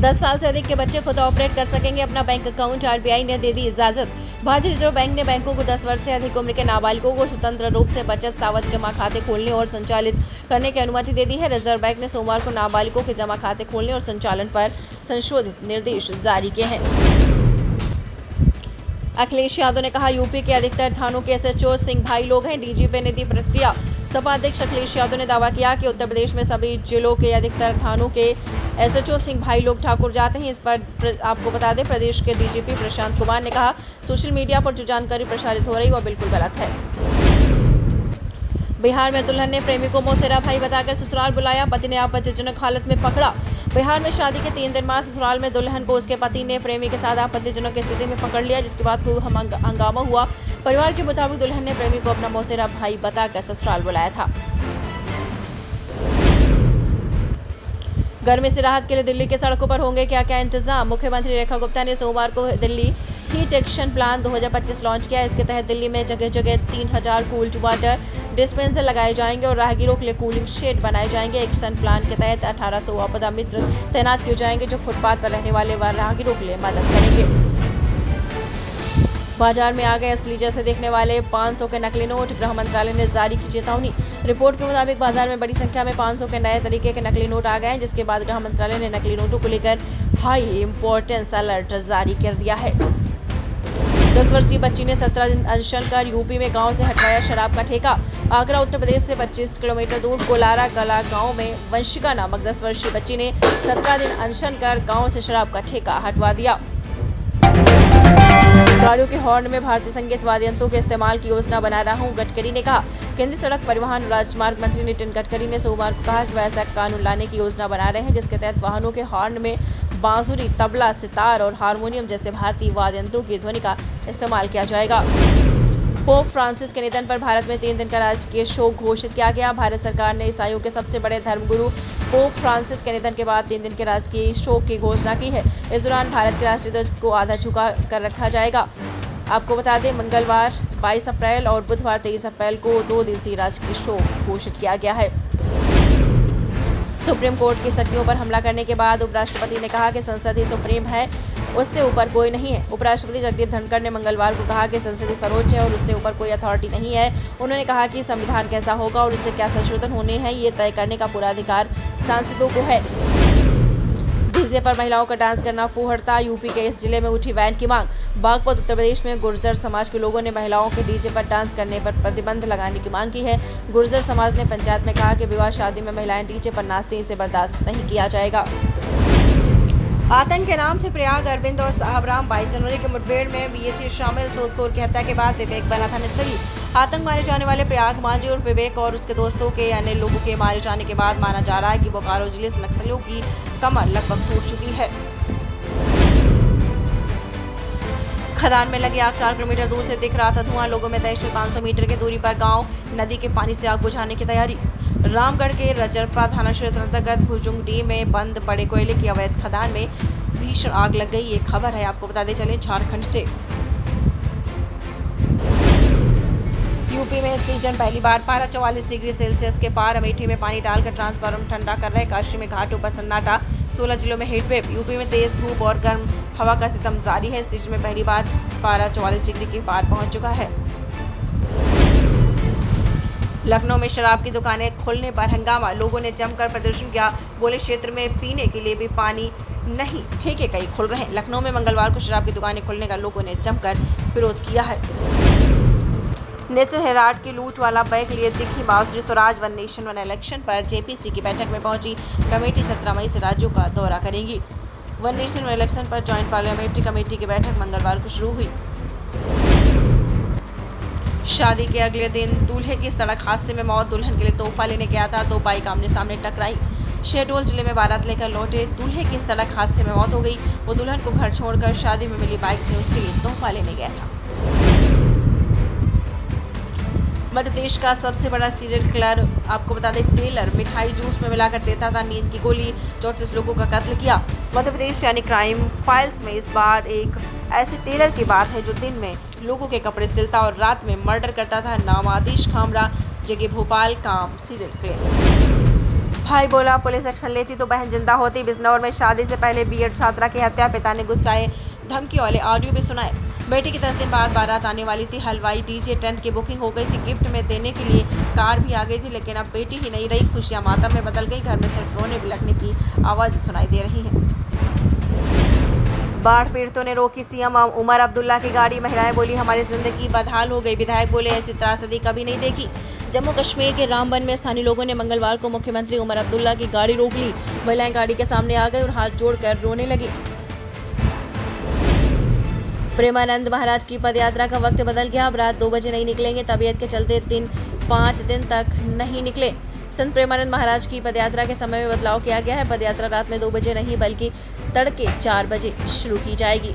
10 साल से अधिक के बच्चे खुद ऑपरेट कर सकेंगे अपना बैंक अकाउंट, आरबीआई ने दे दी इजाजत। भारतीय रिजर्व बैंक ने बैंकों को 10 वर्ष से अधिक उम्र के नाबालिगों को स्वतंत्र रूप से बचत सावधि जमा खाते खोलने और संचालित करने की अनुमति दे दी है। रिजर्व बैंक ने सोमवार को नाबालिगों के जमा खाते खोलने और संचालन पर संशोधित निर्देश जारी किए हैं। अखिलेश यादव ने कहा, यूपी के अधिकतर थानों के एसएचओ सिंह भाई लोग हैं, डीजीपी ने दी प्रतिक्रिया। सपा अध्यक्ष अखिलेश यादव ने दावा किया कि उत्तर प्रदेश में सभी जिलों के अधिकतर थानों के एसएचओ सिंह भाई लोग ठाकुर जाते हैं। इस पर आपको बता दें, प्रदेश के डीजीपी प्रशांत कुमार ने कहा, सोशल मीडिया पर जो जानकारी प्रसारित हो रही वह बिल्कुल गलत है। बिहार में दुल्हन ने प्रेमी को मौसेरा भाई बताकर ससुराल बुलाया, पति ने आपत्तिजनक हालत में पकड़ा। बिहार में शादी के 3 दिन बाद ससुराल में दुल्हन को उसके पति ने प्रेमी के साथ आपत्तिजनक स्थिति में पकड़ लिया, जिसके बाद खूब हंगामा हुआ। परिवार के मुताबिक दुल्हन ने प्रेमी को अपना मौसेरा भाई बताकर ससुराल बुलाया था। गर्मी से राहत के लिए दिल्ली के सड़कों पर होंगे क्या इंतजाम। मुख्यमंत्री रेखा गुप्ता ने सोमवार को Delhi heat action plan 2025 launch किया। इसके तहत दिल्ली में जगह जगह 3000 कूल्ड वाटर डिस्पेंसर लगाए जाएंगे और राहगीरों के लिए कूलिंग शेड बनाए जाएंगे। एक्शन प्लान के तहत 1800 आपदा मित्र तैनात किए जाएंगे, जो फुटपाथ पर रहने वाले राहगीरों के लिए मदद करेंगे। बाजार में आ गए असली जैसे देखने वाले 500 के नकली नोट, गृह मंत्रालय ने जारी की चेतावनी। रिपोर्ट के मुताबिक बाजार में बड़ी संख्या में 500 के नए तरीके के नकली नोट आ गए हैं, जिसके बाद गृह मंत्रालय ने नकली नोटों को लेकर हाई इंपॉर्टेंस अलर्ट जारी कर दिया है। 10 वर्षीय बच्ची ने 17 दिन अनशन कर यूपी में गांव से हटवाया शराब का ठेका। आगरा उत्तर प्रदेश से 25 किलोमीटर दूर कोलारा कला गांव में वंशिका नामक 10 वर्षीय बच्ची ने 17 दिन अनशन कर गांव से शराब का ठेका हटवा दिया। गाड़ियों के हॉर्न में भारतीय संगीत वाद्य यंत्रों के इस्तेमाल की योजना बना रहा हूं, गडकरी ने कहा। केंद्रीय सड़क परिवहन और राजमार्ग मंत्री नितिन गडकरी ने सोमवार को कहा कि वह ऐसा कानून लाने की योजना बना रहे हैं जिसके तहत वाहनों के हॉर्न में बांसुरी, तबला, सितार और हारमोनियम जैसे भारतीय वाद्य यंत्रों की ध्वनि का इस्तेमाल किया जाएगा। पोप फ्रांसिस के निधन पर भारत में 3 दिन का राजकीय शोक घोषित किया गया। भारत सरकार ने ईसाइयों के सबसे बड़े धर्मगुरु पोप फ्रांसिस के निधन के बाद 3 दिन के राजकीय शोक की घोषणा की है। इस दौरान भारत के राष्ट्रीय ध्वज को आधा झुका कर रखा जाएगा। आपको बता दें, मंगलवार 22 अप्रैल और बुधवार 23 अप्रैल को 2 दिवसीय राजकीय शोक घोषित किया गया है। सुप्रीम कोर्ट की शक्तियों पर हमला करने के बाद उपराष्ट्रपति ने कहा कि संसद ही सुप्रीम है, उससे ऊपर कोई नहीं है। उपराष्ट्रपति जगदीप धनखड़ ने मंगलवार को कहा कि संसद ही सर्वोच्च है और उससे ऊपर कोई अथॉरिटी नहीं है। उन्होंने कहा कि संविधान कैसा होगा और इससे क्या संशोधन होने हैं, ये तय करने का पूरा अधिकार सांसदों को है। डीजे पर महिलाओं का डांस करना फूहड़ता, यूपी के इस जिले में उठी बैन की मांग। बागपत उत्तर प्रदेश में गुर्जर समाज के लोगों ने महिलाओं के डीजे पर डांस करने पर प्रतिबंध लगाने की मांग की है। गुर्जर समाज ने पंचायत में कहा कि विवाह शादी में महिलाएं डीजे पर नाचती, इसे बर्दाश्त नहीं किया जाएगा। आतंक के नाम से प्रयाग, अरविंद और साहबराम 22 जनवरी की मुठभेड़ में बीएसएफ शामिल सोदखोर की हत्या के बाद विवेक बना था नक्सली। आतंक माने जाने वाले प्रयाग मांझी और विवेक और उसके दोस्तों के अन्य लोगों के मारे जाने के बाद माना जा रहा है कि बोकारो जिले से नक्सलियों की कमर लगभग टूट चुकी है। खदान में लगी आग 4 किलोमीटर दूर से दिख रहा था धुआं, लोगों में दहशत। 500 मीटर की दूरी पर गांव नदी के पानी से आग बुझाने की तैयारी। रामगढ़ के रजरपा थाना क्षेत्र अंतर्गत भुजुंगडी में बंद पड़े कोयले की अवैध खदान में भीषण आग लग गई। ये खबर है, आपको बताते चले, झारखंड से। यूपी में इस सीजन पहली बार पारा 44 डिग्री सेल्सियस के पार। अमेठी में पानी डालकर ट्रांसफार्मर ठंडा कर रहे। काशी में घाटों पर सन्नाटा, 16 जिलों में हीटवेव। यूपी में तेज धूप और गर्म हवा का सितम जारी है। इस सीजन में पहली बार पारा 44 डिग्री के पार पहुंच चुका है। लखनऊ में शराब की दुकानें खोलने पर हंगामा, लोगों ने जमकर प्रदर्शन किया। बोले क्षेत्र में पीने के लिए भी पानी नहीं, ठेके कई खुल रहे हैं। लखनऊ में मंगलवार को शराब की दुकानें खोलने का लोगों ने जमकर विरोध किया है। नेशनल हेराल्ड की लूट वाला बैग लिए दिखी बांसुरी Swaraj. One nation one election पर जेपीसी की बैठक में पहुंची कमेटी 17 मई से राज्यों का दौरा करेगी। वन नेशन वन इलेक्शन पर ज्वाइंट पार्लियामेंट्री कमेटी की बैठक मंगलवार को शुरू हुई। शादी के अगले दिन दूल्हे की सड़क हादसे में मौत, दुल्हन के लिए तोहफा लेने गया था, 2 बाइक आमने सामने टकराई। शहडोल जिले में बारात लेकर लौटे दूल्हे की सड़क हादसे में मौत हो गई। वो दुल्हन को घर छोड़कर शादी में मिली बाइक से उसके लिए तोहफा लेने गया था। मध्य प्रदेश का सबसे बड़ा सीरियल किलर, आपको बता दें, टेलर मिठाई जूस में मिलाकर देता था नींद की गोली, 34 लोगों का कत्ल किया। मध्य प्रदेश यानी क्राइम फाइल्स में इस बार एक ऐसे टेलर की बात है जो दिन में लोगों के कपड़े सिलता और रात में मर्डर करता था। नाम आदिश खामरा, जगह भोपाल, काम सीरियल किलर। भाई बोला पुलिस एक्शन लेती तो बहन जिंदा होती। बिजनौर में शादी से पहले बीएड छात्रा की हत्या, पिता ने गुस्साए धमकी वाले ऑडियो भी सुनाए। बेटी की 10 दिन बाद बारात आने वाली थी। हलवाई, डीजे, टेंट की बुकिंग हो गई थी। गिफ्ट में देने के लिए कार भी आ गई थी, लेकिन अब बेटी ही नहीं रही। खुशियां मातम में बदल गई। घर में सिर्फ रोने बिलखने की आवाज़ सुनाई दे रही है। बाढ़ पीड़ितों ने रोकी सीएम उमर अब्दुल्ला की गाड़ी। महिलाएं बोली हमारी जिंदगी बदहाल हो गई। विधायक बोले ऐसी त्रासदी कभी नहीं देखी। जम्मू कश्मीर के रामबन में स्थानीय लोगों ने मंगलवार को मुख्यमंत्री उमर अब्दुल्ला की गाड़ी रोक ली। महिलाएं गाड़ी के सामने आ गई और हाथ जोड़कर रोने लगी। प्रेमानंद महाराज की पदयात्रा का वक्त बदल गया। अब रात 2 बजे नहीं निकलेंगे। तबीयत के चलते 5 दिन तक नहीं निकले। संत प्रेमानंद महाराज की पदयात्रा के समय में बदलाव किया गया है। पदयात्रा रात में 2 बजे नहीं बल्कि तड़के 4 बजे शुरू की जाएगी।